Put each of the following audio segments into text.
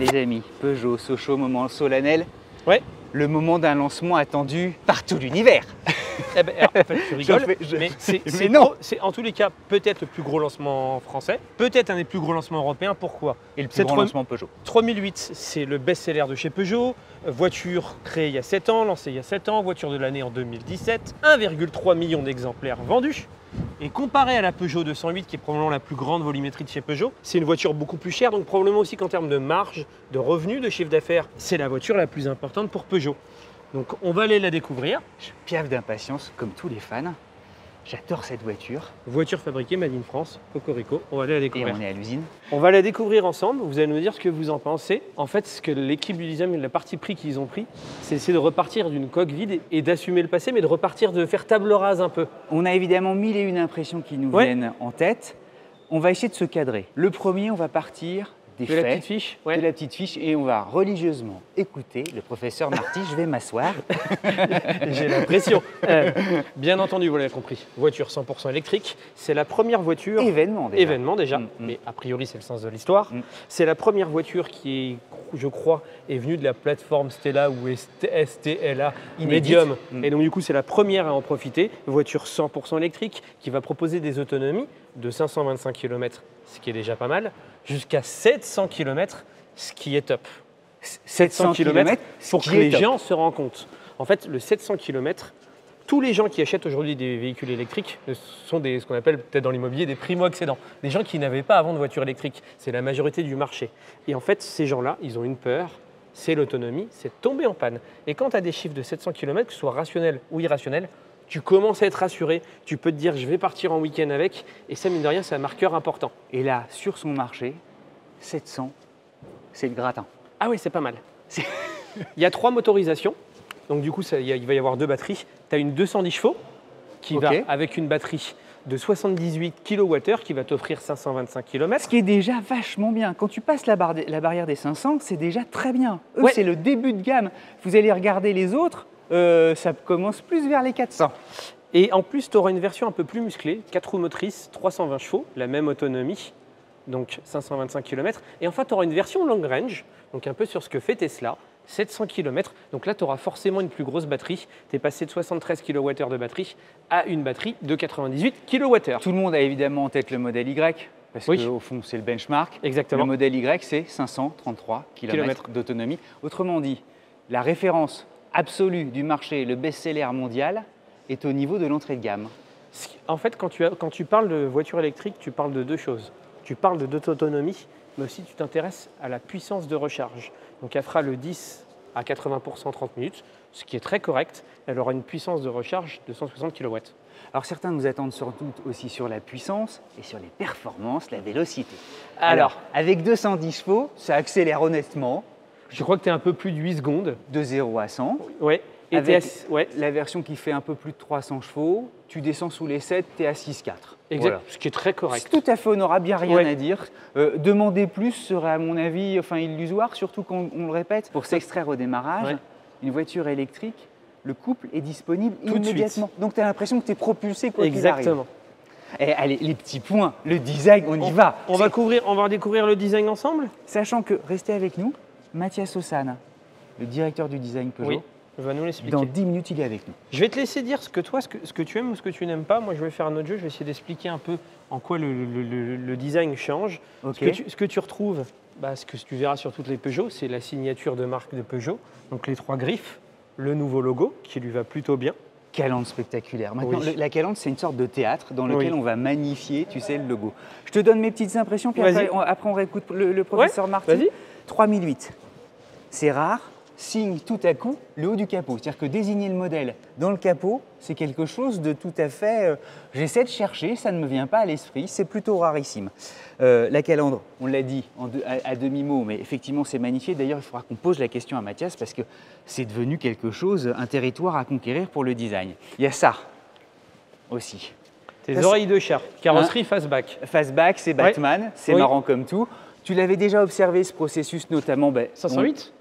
Les amis, Peugeot, Sochaux, moment solennel. Ouais. Le moment d'un lancement attendu par tout l'univers. Eh ben, alors, en fait, tu rigoles, mais c'est en tous les cas peut-être le plus gros lancement français, peut-être un des plus gros lancements européens. Pourquoi? Et le plus grand lancement Peugeot. 3008, c'est le best-seller de chez Peugeot. Voiture créée il y a 7 ans, lancée il y a 7 ans, voiture de l'année en 2017, 1,3 million d'exemplaires vendus. Et comparé à la Peugeot 208, qui est probablement la plus grande volumétrie de chez Peugeot, c'est une voiture beaucoup plus chère, donc probablement aussi qu'en termes de marge, de revenus, de chiffre d'affaires, c'est la voiture la plus importante pour Peugeot. Donc on va aller la découvrir. Je piaffe d'impatience, comme tous les fans. J'adore cette voiture. Voiture fabriquée Made in France, Cocorico, on va aller la découvrir. Et on est à l'usine. On va la découvrir ensemble, vous allez nous dire ce que vous en pensez. En fait, ce que l'équipe du design, la partie pris qu'ils ont pris, c'est d'essayer de repartir d'une coque vide et d'assumer le passé, mais de repartir, de faire table rase un peu. On a évidemment 1001 impressions qui nous viennent en tête. On va essayer de se cadrer. Le premier, on va partir des faits, la petite fiche, de la petite fiche, et on va religieusement écouter le professeur Marty. Je vais m'asseoir. J'ai l'impression. Bien entendu, vous l'avez compris, voiture 100% électrique. C'est la première voiture… Événement déjà, mais a priori c'est le sens de l'histoire. C'est la première voiture qui est, je crois, est venue de la plateforme Stella ou STLA Medium. Et donc du coup c'est la première à en profiter. Voiture 100% électrique qui va proposer des autonomies de 525 km, ce qui est déjà pas mal, jusqu'à 700 km, ce qui est top. 700 km pour que les gens se rendent compte. En fait, le 700 km, tous les gens qui achètent aujourd'hui des véhicules électriques sont ce qu'on appelle peut-être dans l'immobilier des primo-accédants. Des gens qui n'avaient pas avant de voiture électrique. C'est la majorité du marché. Et en fait, ces gens-là, ils ont une peur, c'est l'autonomie, c'est de tomber en panne. Et quand tu as des chiffres de 700 km, que ce soit rationnel ou irrationnel, tu commences à être rassuré, tu peux te dire je vais partir en week-end avec, et ça mine de rien c'est un marqueur important. Et là, sur son marché, 700, c'est le gratin. Ah oui, c'est pas mal. Il y a 3 motorisations, donc du coup il va y avoir 2 batteries. Tu as une 210 chevaux qui va avec une batterie de 78 kWh qui va t'offrir 525 km. Ce qui est déjà vachement bien. Quand tu passes la barrière des 500, c'est déjà très bien. Eux, c'est le début de gamme. Vous allez regarder les autres, ça commence plus vers les 400. Et en plus, tu auras une version un peu plus musclée, 4 roues motrices, 320 chevaux, la même autonomie, donc 525 km. Et enfin, tu auras une version long range, donc un peu sur ce que fait Tesla, 700 km. Donc là, tu auras forcément une plus grosse batterie. Tu es passé de 73 kWh de batterie à une batterie de 98 kWh. Tout le monde a évidemment en tête le modèle Y, parce qu'au fond, c'est le benchmark. Exactement. Le modèle Y, c'est 533 km d'autonomie. Autrement dit, la référence absolue du marché, le best-seller mondial, est au niveau de l'entrée de gamme. En fait, quand tu parles de voiture électrique, tu parles de 2 choses. Tu parles d'autonomie, mais aussi tu t'intéresses à la puissance de recharge. Donc elle fera le 10 à 80% en 30 minutes, ce qui est très correct. Elle aura une puissance de recharge de 160 kW. Alors certains nous attendent surtout aussi sur la puissance et sur les performances, la vélocité. Alors avec 210 chevaux, ça accélère honnêtement. Je crois que tu es un peu plus de 8 secondes. De 0 à 100. Ouais. Et avec la version qui fait un peu plus de 300 chevaux, tu descends sous les 7, tu es à 6,4. Exact, voilà. Ce qui est très correct. C'est tout à fait honorable, il n'y a rien à dire. Demander plus serait à mon avis illusoire, surtout quand on le répète. Pour s'extraire au démarrage, une voiture électrique, le couple est disponible immédiatement. Donc tu as l'impression que tu es propulsé quoi qu'il arrive. Exactement. Et allez, les petits points, le design, on y va. On va découvrir le design ensemble. Sachant que, restez avec nous, Mathias Ossane, le directeur du design Peugeot, va nous l'expliquer. Dans 10 minutes, il est avec nous. Je vais te laisser dire ce que tu aimes ou ce que tu n'aimes pas. Moi, je vais faire un autre jeu. Je vais essayer d'expliquer un peu en quoi le design change. Ce que tu retrouves, ce que tu verras sur toutes les Peugeot, c'est la signature de marque de Peugeot. Donc les 3 griffes, le nouveau logo qui lui va plutôt bien. Calandre spectaculaire. Maintenant, la calandre, c'est une sorte de théâtre dans lequel on va magnifier, tu sais, le logo. Je te donne mes petites impressions, puis après on réécoute le professeur Marty. 3008, c'est rare. Signe tout à coup le haut du capot. C'est-à-dire que désigner le modèle dans le capot, c'est quelque chose de tout à fait… j'essaie de chercher, ça ne me vient pas à l'esprit, c'est plutôt rarissime. La calandre, on l'a dit à demi-mot, mais effectivement c'est magnifié. D'ailleurs, il faudra qu'on pose la question à Mathias parce que c'est devenu quelque chose, un territoire à conquérir pour le design. Il y a ça aussi. Tes oreilles de chat, carrosserie fastback. Fastback, c'est Batman, c'est marrant comme tout. Tu l'avais déjà observé ce processus, notamment 508,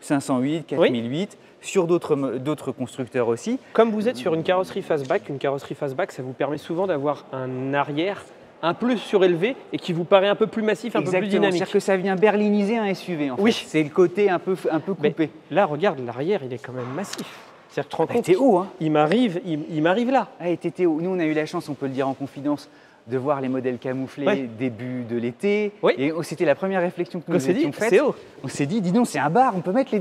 4008, sur d'autres constructeurs aussi. Comme vous êtes sur une carrosserie fastback, ça vous permet souvent d'avoir un arrière un peu surélevé et qui vous paraît un peu plus massif, un peu plus dynamique. C'est-à-dire que ça vient berliniser un SUV en fait. Oui. C'est le côté un peu coupé. Mais là, regarde, l'arrière, il est quand même massif. C'est-à-dire que tu te rends compte, t'es haut, hein. Il m'arrive là. Ah, t'étais haut. Nous, on a eu la chance, on peut le dire en confidence, de voir les modèles camouflés début de l'été. Oui. Et c'était la première réflexion que nous avions faite. C'est haut. On s'est dit, dis donc, c'est un bar, on peut mettre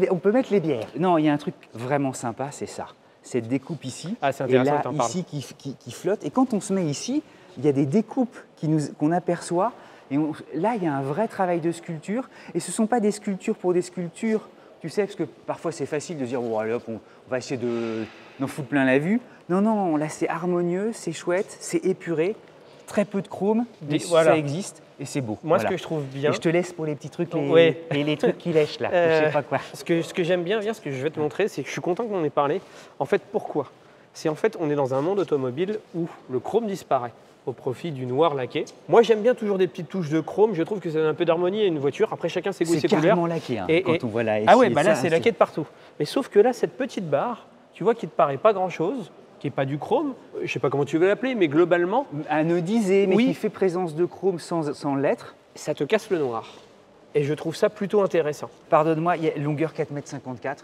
les bières. Non, il y a un truc vraiment sympa, c'est ça. Cette découpe ici, c'est intéressant et là, ici qui flotte. Et quand on se met ici, il y a des découpes qu'on aperçoit. Et là, il y a un vrai travail de sculpture. Et ce ne sont pas des sculptures pour des sculptures, tu sais, parce que parfois c'est facile de dire, bon, allez hop, on va essayer d'en foutre plein la vue. Non, non, là c'est harmonieux, c'est chouette, c'est épuré, très peu de chrome, mais ça existe et c'est beau. Moi, ce que je trouve bien… Et je te laisse pour les petits trucs, les trucs qui lèchent là, je sais pas quoi. Ce que j'aime bien, ce que je vais te montrer, c'est que je suis content qu'on en ait parlé. En fait, pourquoi ? C'est en fait, on est dans un monde automobile où le chrome disparaît au profit du noir laqué. Moi, j'aime bien toujours des petites touches de chrome. Je trouve que ça donne un peu d'harmonie à une voiture. Après, chacun ses goûts et ses couleurs. C'est carrément laqué, hein, quand on voit la SI. Ah ouais, là, c'est laqué de partout. Mais sauf que là, cette petite barre, tu vois, qui ne te paraît pas grand-chose, qui n'est pas du chrome, je ne sais pas comment tu veux l'appeler, mais globalement… Anodisé, mais qui fait présence de chrome sans lettres. Ça te casse le noir. Et je trouve ça plutôt intéressant. Pardonne-moi, il y a longueur 4,54 m.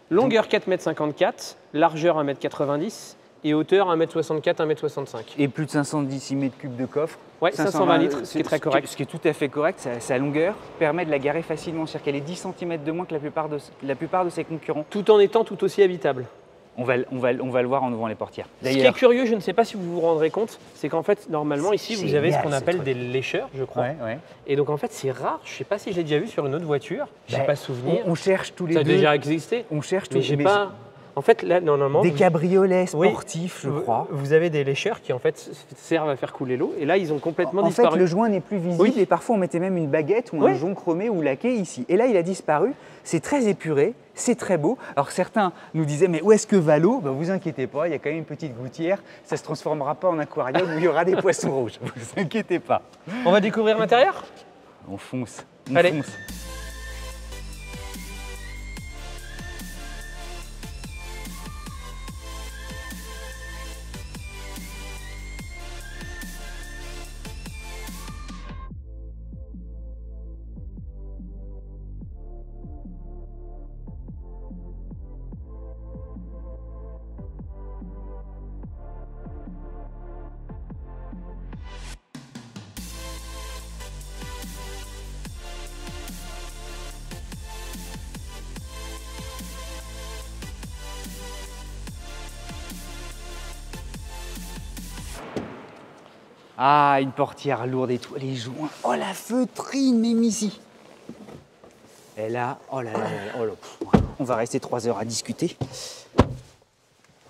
Longueur 4,54 m, largeur 1,90 m et hauteur 1,64 m, 1,65 m. Et plus de 510 m3 de coffre. Oui, 520 litres, ce qui est très correct. Ce qui est tout à fait correct, sa longueur permet de la garer facilement. C'est-à-dire qu'elle est 10 cm de moins que la plupart de ses concurrents. Tout en étant tout aussi habitable. On va le voir en ouvrant les portières. Ce qui est curieux, je ne sais pas si vous vous rendrez compte, c'est qu'en fait, normalement, ici, vous avez ce qu'on appelle des lécheurs, je crois. Ouais. Et donc, en fait, c'est rare. Je ne sais pas si je l'ai déjà vu sur une autre voiture. Je n'ai pas souvenir. On cherche tous les deux. Ça a déjà existé. On cherche tous les deux. En fait, là, normalement… Des cabriolets sportifs, je crois. Vous avez des lécheurs qui, en fait, servent à faire couler l'eau. Et là, ils ont complètement disparu. En fait, le joint n'est plus visible et parfois, on mettait même une baguette ou un jonc chromé ou laqué ici. Et là, il a disparu. C'est très épuré, c'est très beau. Alors, certains nous disaient, mais où est-ce que va l'eau ? Vous inquiétez pas, il y a quand même une petite gouttière. Ça ne se transformera pas en aquarium où il y aura des poissons rouges. Vous inquiétez pas. On va découvrir l'intérieur ? On fonce. Allez. Ah, une portière lourde et tout. Les joints. Oh, la feutrine, même ici. Et là, oh là là, on va rester 3 heures à discuter.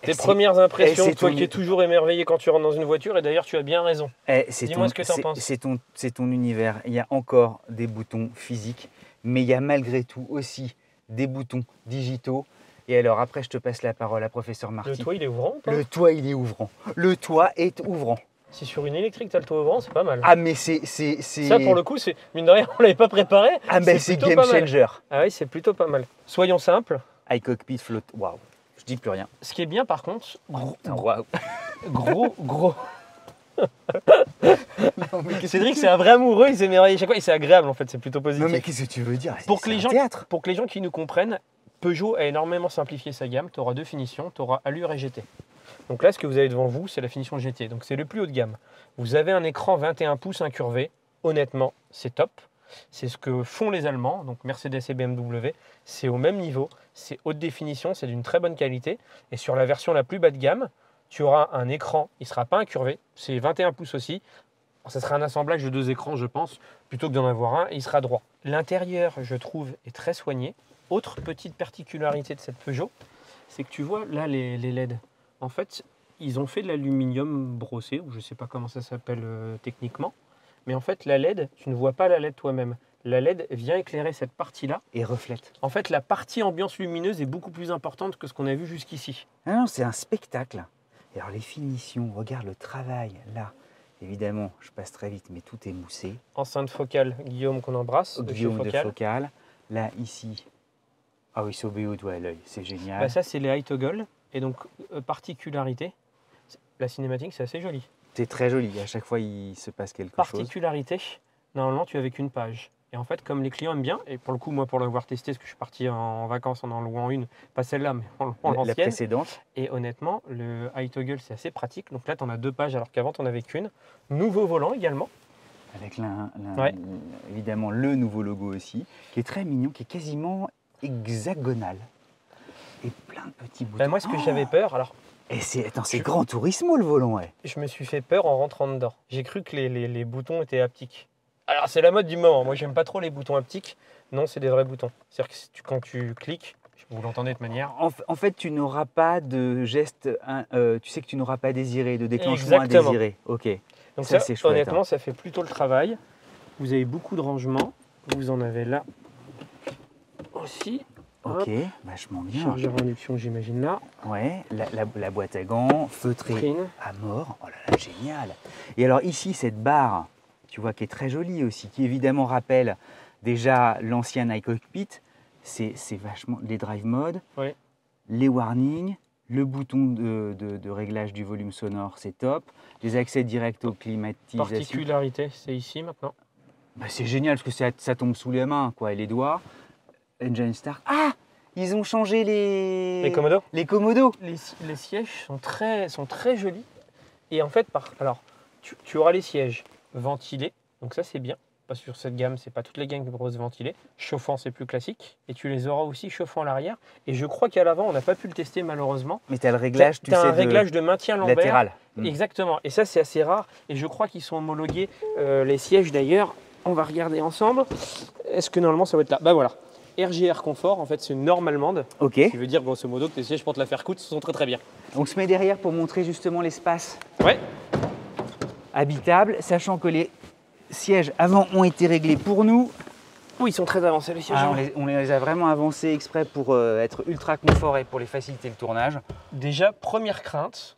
Tes premières impressions, toi qui es toujours émerveillé quand tu rentres dans une voiture, et d'ailleurs tu as bien raison. Dis-moi ce que tu en penses. C'est ton univers. Il y a encore des boutons physiques, mais il y a malgré tout aussi des boutons digitaux. Et alors après, je te passe la parole à professeur Marty. Le toit, il est ouvrant ou pas ? Le toit, il est ouvrant. Le toit est ouvrant. Si sur une électrique, tu as le toit ouvrant, c'est pas mal. Ah, mais c'est… Ça, pour le coup, c'est mine de rien, on ne l'avait pas préparé. Ah, mais c'est game changer. Ah oui, c'est plutôt pas mal. Soyons simples. iCockpit flotte. Waouh, je dis plus rien. Ce qui est bien, par contre, gros. Cédric, c'est un vrai amoureux, il s'émerveille chaque fois et c'est agréable en fait, c'est plutôt positif. Non, mais qu'est-ce que tu veux dire ? Pour que les gens qui nous comprennent, Peugeot a énormément simplifié sa gamme. Tu auras 2 finitions, tu auras allure et GT. Donc là, ce que vous avez devant vous, c'est la finition GT. Donc c'est le plus haut de gamme. Vous avez un écran 21 pouces incurvé. Honnêtement, c'est top. C'est ce que font les Allemands, donc Mercedes et BMW. C'est au même niveau. C'est haute définition, c'est d'une très bonne qualité. Et sur la version la plus bas de gamme, tu auras un écran, il ne sera pas incurvé. C'est 21 pouces aussi. Alors, ça sera un assemblage de 2 écrans, je pense, plutôt que d'en avoir un. Et il sera droit. L'intérieur, je trouve, est très soigné. Autre petite particularité de cette Peugeot, c'est que tu vois là les LED. En fait, ils ont fait de l'aluminium brossé, ou je ne sais pas comment ça s'appelle techniquement. Mais en fait, la LED, tu ne vois pas la LED toi-même. La LED vient éclairer cette partie-là. Et reflète. En fait, la partie ambiance lumineuse est beaucoup plus importante que ce qu'on a vu jusqu'ici. Ah non, c'est un spectacle. Et alors les finitions, regarde le travail, là. Évidemment, je passe très vite, mais tout est moussé. Enceinte focale, Guillaume qu'on embrasse. Guillaume de Focal. Là, ici. Ah oui, c'est au BO doigt à l'œil, c'est génial. Ça, c'est les high toggle. Et donc, particularité, la cinématique, c'est assez joli. C'est très joli, à chaque fois il se passe quelque chose. Particularité, normalement tu avais qu'une page. Et en fait, comme les clients aiment bien, et pour le coup, moi pour l'avoir testé, parce que je suis parti en vacances en louant une, pas celle-là, mais en l'ancienne. La précédente. Et honnêtement, le iToggle, c'est assez pratique. Donc là, tu en as 2 pages alors qu'avant, tu n'en avais qu'une. Nouveau volant également. Avec évidemment le nouveau logo aussi, qui est très mignon, qui est quasiment hexagonal. Et plein de petits boutons. Moi, ce que j'avais peur, alors... Et c'est Gran Turismo le volant, ouais. Je me suis fait peur en rentrant dedans. J'ai cru que les boutons étaient haptiques. Alors, c'est la mode du moment. Moi, j'aime pas trop les boutons haptiques. Non, c'est des vrais boutons. C'est-à-dire que quand tu cliques, vous l'entendez de manière... En fait, tu n'auras pas de geste... tu sais que tu n'auras pas désiré, de déclenchement indésiré. Ok. Donc ça, c'est chouette. Honnêtement, ça fait plutôt le travail. Vous avez beaucoup de rangements. Vous en avez là aussi. Ok, vachement bien. Chargeur induction, j'imagine là. Ouais, la boîte à gants, feutrée à mort. Oh là là, génial. Et alors ici, cette barre, tu vois, qui est très jolie aussi, qui évidemment rappelle déjà l'ancien iCockpit. C'est vachement les drive modes, les warnings, le bouton de réglage du volume sonore, c'est top. Les accès directs aux climatisations. Particularité, c'est ici maintenant. Bah, c'est génial parce que ça tombe sous les mains, quoi, et les doigts. Engine Start. Ah, ils ont changé les Komodo. Les Komodo. Les sièges sont très jolis. Et en fait, tu auras les sièges ventilés. Donc ça, c'est bien. Parce que sur cette gamme, c'est pas toutes les gammes qui proposent ventilés. Chauffant, c'est plus classique. Et tu les auras aussi chauffant à l'arrière. Et je crois qu'à l'avant, on n'a pas pu le tester malheureusement. Mais tu as le réglage, tu as un réglage de maintien lombaire. Latéral. Exactement. Et ça, c'est assez rare. Et je crois qu'ils sont homologués. Les sièges d'ailleurs, on va regarder ensemble. Est-ce que normalement, ça va être là? Bah voilà. RGR Confort, en fait, c'est une norme allemande. Ok. Qui veut dire grosso modo que tes sièges pour te la faire coûte sont très très bien. On se met derrière pour montrer justement l'espace habitable, sachant que les sièges avant ont été réglés pour nous. Oui, ils sont très avancés les sièges. On les a vraiment avancés exprès pour être ultra confort et pour les faciliter le tournage. Déjà, première crainte,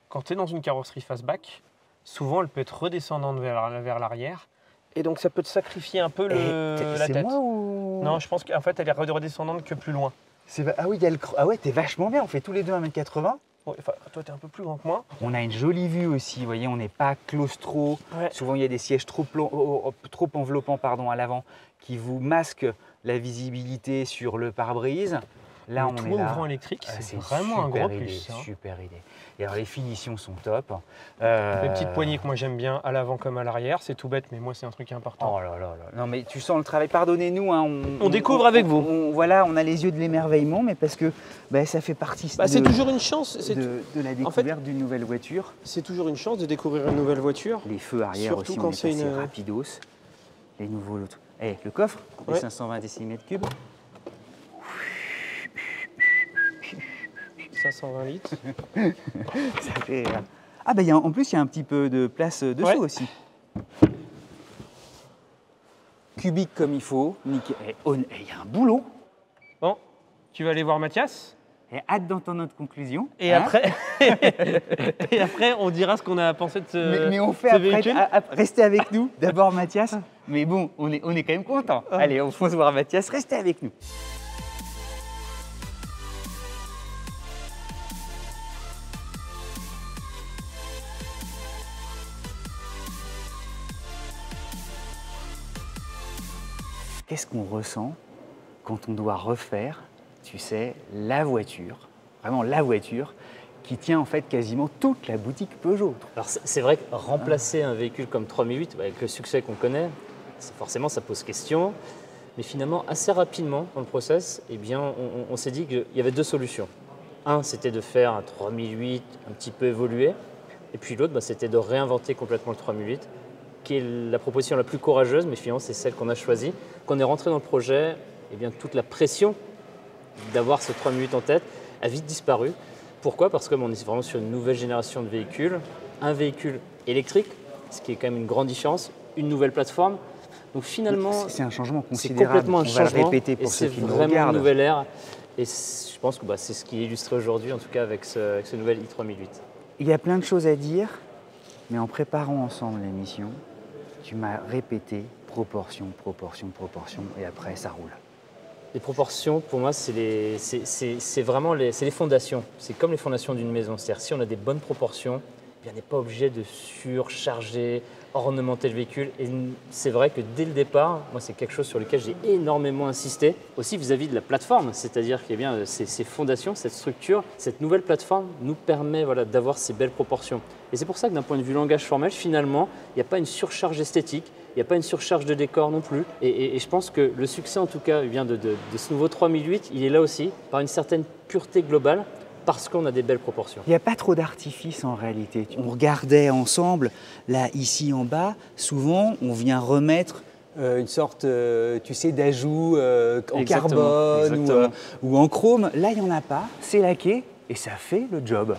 quand tu es dans une carrosserie fastback, souvent elle peut être redescendante vers l'arrière. Et donc ça peut te sacrifier un peu la tête. Moi ou... Non, je pense qu'en fait elle est redescendante que plus loin. Ah oui, t'es vachement bien, on fait tous les deux 1m80. Ouais, toi t'es un peu plus grand que moi. On a une jolie vue aussi, vous voyez, on n'est pas claustro. Souvent il y a des sièges trop enveloppants à l'avant qui vous masquent la visibilité sur le pare-brise. Là, on est là. Ouvrant électrique, c'est vraiment un gros plus. Super idée. Et alors les finitions sont top. Les petites poignées que moi j'aime bien à l'avant comme à l'arrière, c'est tout bête, mais moi c'est un truc important. Oh là là là. Non mais tu sens le travail. Pardonnez-nous. Hein, on découvre avec vous. Voilà, on a les yeux de l'émerveillement, mais parce que ça fait partie. C'est toujours une chance. De la découverte d'une nouvelle voiture. C'est toujours une chance de découvrir une nouvelle voiture. Les feux arrière surtout aussi, quand c'est une rapidos. Les nouveaux. Le coffre, les 520 cm3. 520 litres. Ça fait... Ah en plus il y a un petit peu de place dessous aussi. Cubique comme il faut. Nickel. Et il y a un boulot. Bon, tu vas aller voir Mathias. Et hâte d'entendre notre conclusion. Et après, on dira ce qu'on a pensé de ce mais on fait restez avec nous. D'abord Mathias. Mais bon, on est quand même content. Allez, on fonce voir Mathias. Restez avec nous. Qu'est-ce qu'on ressent quand on doit refaire, tu sais, la voiture, vraiment la voiture, qui tient en fait quasiment toute la boutique Peugeot? Alors c'est vrai que remplacer un véhicule comme 3008, avec le succès qu'on connaît, forcément ça pose question. Mais finalement, assez rapidement dans le process, on s'est dit qu'il y avait 2 solutions. Un, c'était de faire un 3008 un petit peu évolué. Et puis l'autre, c'était de réinventer complètement le 3008. Qui est la proposition la plus courageuse, mais finalement c'est celle qu'on a choisie. Quand on est rentré dans le projet, toute la pression d'avoir ce 3008 en tête a vite disparu. Pourquoi? Parce qu'on est vraiment sur une nouvelle génération de véhicules, un véhicule électrique, ce qui est quand même une grande différence, une nouvelle plateforme. Donc finalement, c'est un changement considérable. C'est complètement un changement. On va le répéter pour ceux qui nous regardent. C'est vraiment une nouvelle ère. Et je pense que c'est ce qui est illustré aujourd'hui, en tout cas avec ce nouvel i3008. Il y a plein de choses à dire, mais en préparant ensemble l'émission, tu m'as répété proportion, proportion, proportion, et après ça roule. Les proportions, pour moi, c'est vraiment les fondations. C'est comme les fondations d'une maison. C'est-à-dire si on a des bonnes proportions, n'est pas obligé de surcharger, ornementer le véhicule. Et c'est vrai que dès le départ, moi c'est quelque chose sur lequel j'ai énormément insisté, aussi vis-à-vis de la plateforme, c'est-à-dire que ces fondations, cette structure, cette nouvelle plateforme nous permet d'avoir ces belles proportions. Et c'est pour ça que d'un point de vue langage formel, finalement, il n'y a pas une surcharge esthétique, il n'y a pas une surcharge de décor non plus. Et je pense que le succès, en tout cas, de ce nouveau 3008, il est là aussi, par une certaine pureté globale, parce qu'on a des belles proportions. Il n'y a pas trop d'artifice en réalité. On regardait ensemble, là, ici en bas, souvent, on vient remettre une sorte, tu sais, d'ajout en carbone ou en chrome. Là, il n'y en a pas, c'est laqué et ça fait le job.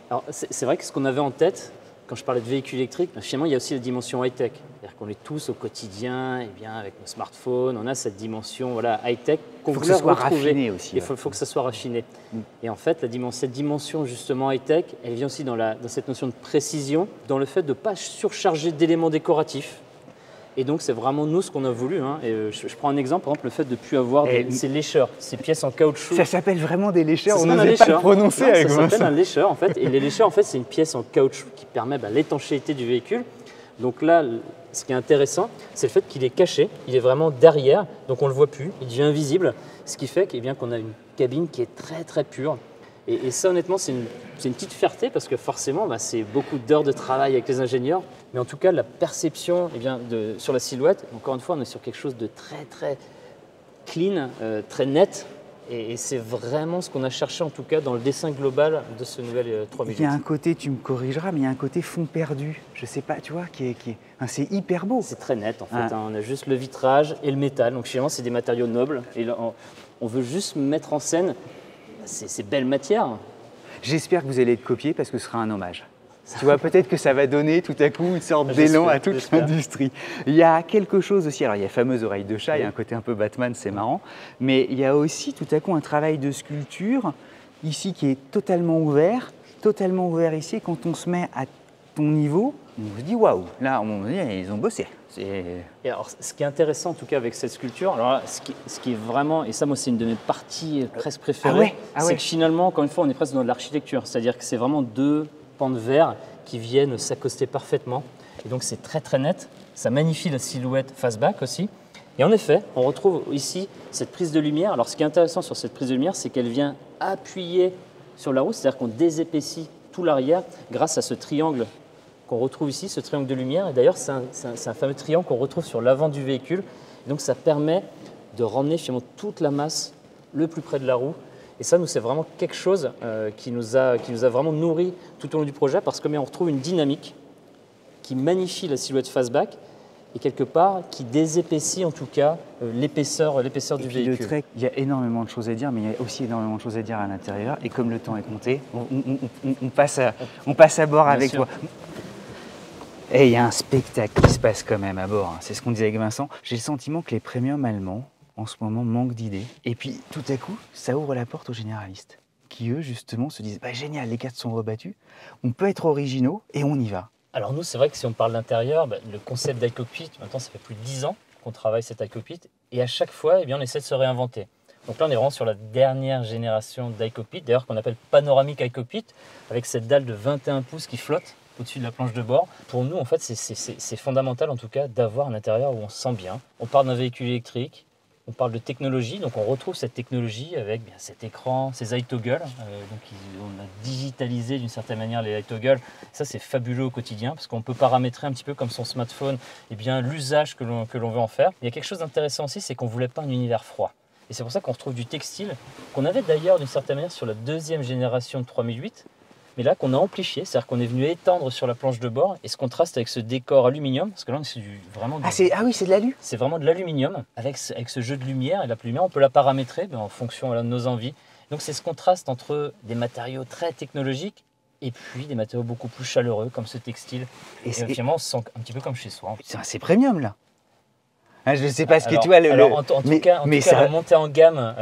Alors, c'est vrai que ce qu'on avait en tête, quand je parlais de véhicules électriques, finalement, il y a aussi la dimension high-tech. C'est-à-dire qu'on est tous au quotidien, avec nos smartphones, on a cette dimension high-tech qu'on voulait retrouver. Il faut que ça soit raffiné aussi. Il faut que ça soit raffiné. Et en fait, cette dimension justement high-tech, elle vient aussi dans cette notion de précision, dans le fait de ne pas surcharger d'éléments décoratifs. Et donc, c'est vraiment nous ce qu'on a voulu. Et je prends un exemple, par exemple, le fait de ne plus avoir ces lécheurs, ces pièces en caoutchouc. Ça s'appelle vraiment des lécheurs, on n'osait pas le prononcer avec ça. Ça s'appelle un lécheur, en fait. Et les lécheurs, en fait, c'est une pièce en caoutchouc qui permet l'étanchéité du véhicule. Donc là, ce qui est intéressant, c'est le fait qu'il est caché, il est vraiment derrière, donc on ne le voit plus, il devient invisible, ce qui fait qu'on a une cabine qui est très très pure. Et ça, honnêtement, c'est une petite fierté parce que forcément, c'est beaucoup d'heures de travail avec les ingénieurs. Mais en tout cas, la perception sur la silhouette, encore une fois, on est sur quelque chose de très très clean, très net. Et c'est vraiment ce qu'on a cherché en tout cas dans le dessin global de ce nouvel 3008. Il y a un côté, tu me corrigeras, mais il y a un côté fond perdu. Je sais pas, tu vois, c'est hyper beau. C'est très net en fait. On a juste le vitrage et le métal. Donc finalement, c'est des matériaux nobles. Et là, on veut juste mettre en scène ces belles matières. J'espère que vous allez être copié parce que ce sera un hommage. Tu vois, peut-être que ça va donner tout à coup une sorte d'élan à toute l'industrie. Il y a quelque chose aussi, alors il y a la fameuse oreille de chat, il y a un côté un peu Batman, c'est marrant, mais il y a aussi tout à coup un travail de sculpture ici qui est totalement ouvert ici, et quand on se met à ton niveau, on se dit waouh, là on dit ils ont bossé. Et alors, ce qui est intéressant en tout cas avec cette sculpture, alors là, ce qui est vraiment, et ça moi c'est une de mes parties presque préférées, c'est que finalement, encore une fois, on est presque dans de l'architecture, c'est-à-dire que c'est vraiment deux pans de verre qui viennent s'accoster parfaitement. Et donc c'est très très net, ça magnifie la silhouette face-back aussi. Et en effet, on retrouve ici cette prise de lumière. Alors ce qui est intéressant sur cette prise de lumière, c'est qu'elle vient appuyer sur la roue, c'est-à-dire qu'on désépaissit tout l'arrière grâce à ce triangle qu'on retrouve ici, ce triangle de lumière. Et d'ailleurs, c'est un fameux triangle qu'on retrouve sur l'avant du véhicule. Et donc ça permet de ramener finalement toute la masse le plus près de la roue. Et ça, nous, c'est vraiment quelque chose qui nous a vraiment nourri tout au long du projet parce que on retrouve une dynamique qui magnifie la silhouette fastback et quelque part qui désépaissit en tout cas l'épaisseur du véhicule. Le Trek, il y a énormément de choses à dire, mais il y a aussi énormément de choses à dire à l'intérieur. Et comme le temps est compté, on passe à bord avec toi. Et il y a un spectacle qui se passe quand même à bord. C'est ce qu'on disait avec Vincent. J'ai le sentiment que les premiums allemands, en ce moment, manquent d'idées. Et puis, tout à coup, ça ouvre la porte aux généralistes, qui eux, justement, se disent « Génial, les cartes sont rebattues, on peut être originaux et on y va ». Alors nous, c'est vrai que si on parle d'intérieur, le concept d'iCockpit, maintenant, ça fait plus de 10 ans qu'on travaille cet iCockpit. Et à chaque fois, on essaie de se réinventer. Donc là, on est vraiment sur la dernière génération d'iCockpit, d'ailleurs qu'on appelle panoramique iCockpit, avec cette dalle de 21 pouces qui flotte au-dessus de la planche de bord. Pour nous, en fait, c'est fondamental, en tout cas, d'avoir un intérieur où on se sent bien. On parle d'un véhicule électrique, on parle de technologie, donc on retrouve cette technologie avec cet écran, ces eye toggles. Donc on a digitalisé d'une certaine manière les eye toggles. Ça, c'est fabuleux au quotidien parce qu'on peut paramétrer un petit peu comme son smartphone l'usage que l'on veut en faire. Il y a quelque chose d'intéressant aussi, c'est qu'on ne voulait pas un univers froid. Et c'est pour ça qu'on retrouve du textile, qu'on avait d'ailleurs d'une certaine manière sur la deuxième génération de 3008, mais là qu'on a amplifié, c'est-à-dire qu'on est venu étendre sur la planche de bord et ce contraste avec ce décor aluminium, parce que là c'est vraiment oui, c'est de l'alu. C'est vraiment de l'aluminium avec ce jeu de lumière, et la lumière on peut la paramétrer en fonction de nos envies. Donc c'est ce contraste entre des matériaux très technologiques et puis des matériaux beaucoup plus chaleureux comme ce textile. Et finalement on se sent un petit peu comme chez soi. C'est premium là. Je ne sais pas ce que tu vois. En tout cas, la montée en gamme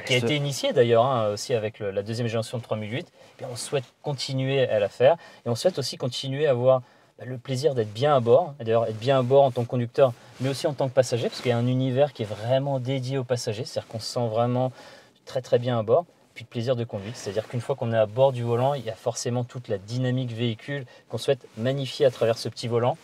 qui a été initiée d'ailleurs aussi avec la deuxième génération de 3008, on souhaite continuer à la faire et on souhaite aussi continuer à avoir le plaisir d'être bien à bord, d'ailleurs être bien à bord en tant que conducteur, mais aussi en tant que passager, parce qu'il y a un univers qui est vraiment dédié aux passagers, c'est-à-dire qu'on se sent vraiment très très bien à bord. puis de plaisir de conduite. C'est-à-dire qu'une fois qu'on est à bord du volant, il y a forcément toute la dynamique véhicule qu'on souhaite magnifier à travers ce petit volant.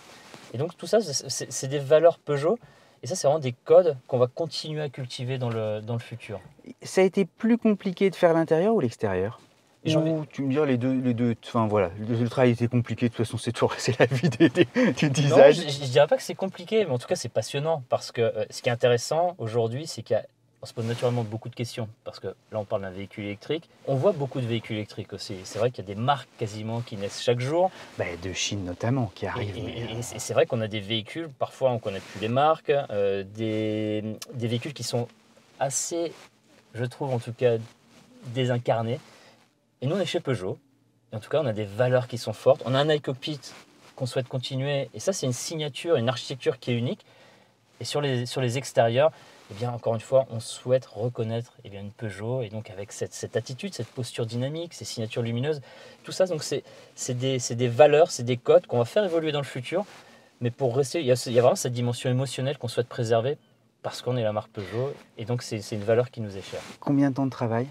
Et donc tout ça, c'est des valeurs Peugeot. Et ça, c'est vraiment des codes qu'on va continuer à cultiver dans le futur. Ça a été plus compliqué de faire l'intérieur ou l'extérieur? Ou tu me dis les deux, enfin voilà, le travail était compliqué, de toute façon c'est la vie du design. Non, je ne dirais pas que c'est compliqué, mais en tout cas c'est passionnant, parce que ce qui est intéressant aujourd'hui, c'est qu'on se pose naturellement beaucoup de questions, parce que là on parle d'un véhicule électrique, on voit beaucoup de véhicules électriques aussi, c'est vrai qu'il y a des marques quasiment qui naissent chaque jour. De Chine notamment, qui arrivent. Et c'est vrai qu'on a des véhicules, parfois on ne connaît plus les marques, des véhicules qui sont assez, je trouve en tout cas, désincarnés. Et nous, on est chez Peugeot. Et en tout cas, on a des valeurs qui sont fortes. On a un iCockpit qu'on souhaite continuer. Et ça, c'est une signature, une architecture qui est unique. Et sur les extérieurs, eh bien, encore une fois, on souhaite reconnaître une Peugeot. Et donc, avec cette attitude, cette posture dynamique, ces signatures lumineuses, tout ça, donc c'est des valeurs, c'est des codes qu'on va faire évoluer dans le futur. Mais pour rester, il y a vraiment cette dimension émotionnelle qu'on souhaite préserver parce qu'on est la marque Peugeot. Et donc, c'est une valeur qui nous est chère. Combien de temps de travail?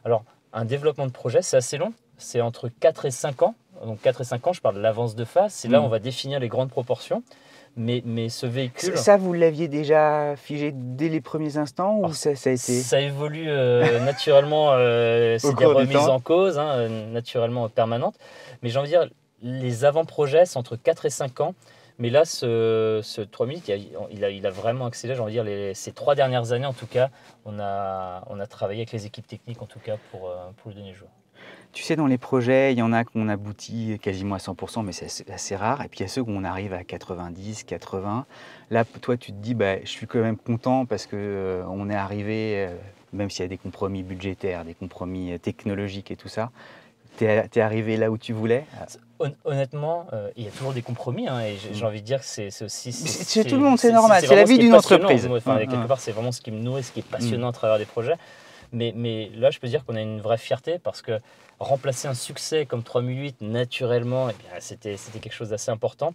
Alors, un développement de projet, c'est assez long. C'est entre 4 et 5 ans. Donc 4 et 5 ans, je parle de l'avance de phase. C'est là où on va définir les grandes proportions. Mais ce véhicule... Ça, vous l'aviez déjà figé dès les premiers instants ou ça a été... Ça évolue naturellement, c'est des remises en cause, naturellement permanentes. Mais j'ai envie de dire, les avant-projets, c'est entre 4 et 5 ans. Mais là, ce 3000, il a vraiment accéléré. J'ai envie de dire, ces 3 dernières années, en tout cas, on a travaillé avec les équipes techniques, en tout cas, pour le donner jour. Tu sais, dans les projets, il y en a qu'on aboutit quasiment à 100%, mais c'est assez rare. Et puis, il y a ceux où on arrive à 90, 80. Là, toi, tu te dis, je suis quand même content parce qu'on est arrivé, même s'il y a des compromis budgétaires, des compromis technologiques et tout ça, t'es arrivé là où tu voulais? Honnêtement, il y a toujours des compromis, et j'ai envie de dire que c'est aussi... Chez tout le monde, c'est normal, c'est la vie d'une entreprise. Quelque part, c'est vraiment ce qui me nourrit, ce qui est passionnant à travers des projets. Mais là, je peux dire qu'on a une vraie fierté parce que remplacer un succès comme 3008, naturellement, c'était quelque chose d'assez important.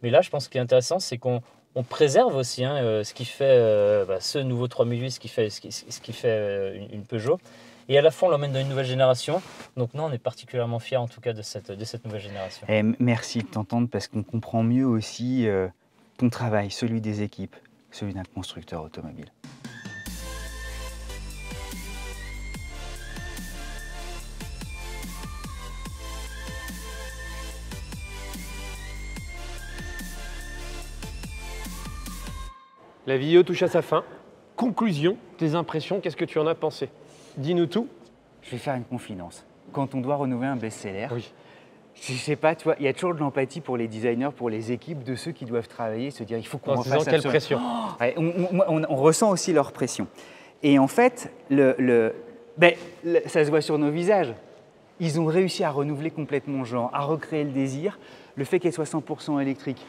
Mais là, je pense que ce qui est intéressant, c'est qu'on préserve aussi ce qui fait ce nouveau 3008, ce qui fait une Peugeot. Et à la fois, on l'emmène dans une nouvelle génération. Donc, non, on est particulièrement fiers, en tout cas, de cette nouvelle génération. Et merci de t'entendre parce qu'on comprend mieux aussi ton travail, celui des équipes, celui d'un constructeur automobile. La vidéo touche à sa fin. Conclusion, tes impressions, qu'est-ce que tu en as pensé? Dis-nous tout. Je vais faire une confidence. Quand on doit renouveler un best-seller, oui. Je sais pas, tu vois, il y a toujours de l'empathie pour les designers, pour les équipes, de ceux qui doivent travailler, se dire il faut qu'on refasse quelle pression. On ressent aussi leur pression. Et en fait, ça se voit sur nos visages. Ils ont réussi à renouveler complètement le genre, à recréer le désir. Le fait qu'elle soit 100% électrique,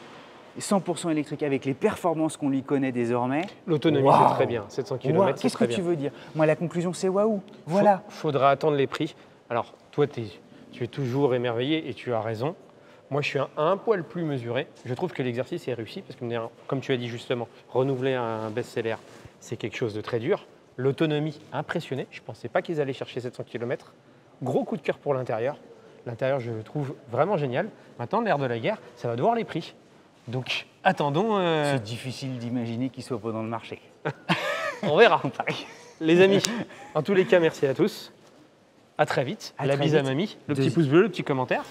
100% électrique avec les performances qu'on lui connaît désormais. L'autonomie, c'est très bien. 700 km, c'est très bien. Qu'est-ce que tu veux dire? Moi, la conclusion, c'est waouh. Voilà. Faudra attendre les prix. Alors, toi, tu es toujours émerveillé et tu as raison. Moi, je suis un poil plus mesuré. Je trouve que l'exercice est réussi parce que, comme tu as dit justement, renouveler un best-seller, c'est quelque chose de très dur. L'autonomie, impressionnée. Je ne pensais pas qu'ils allaient chercher 700 km. Gros coup de cœur pour l'intérieur. L'intérieur, je le trouve vraiment génial. Maintenant, l'air de la guerre, ça va devoir les prix. Donc, attendons. C'est difficile d'imaginer qu'il soit pas dans le marché. On verra. Les amis, en tous les cas, merci à tous. À très vite. La bise à mamie. Le petit pouce bleu, le petit commentaire.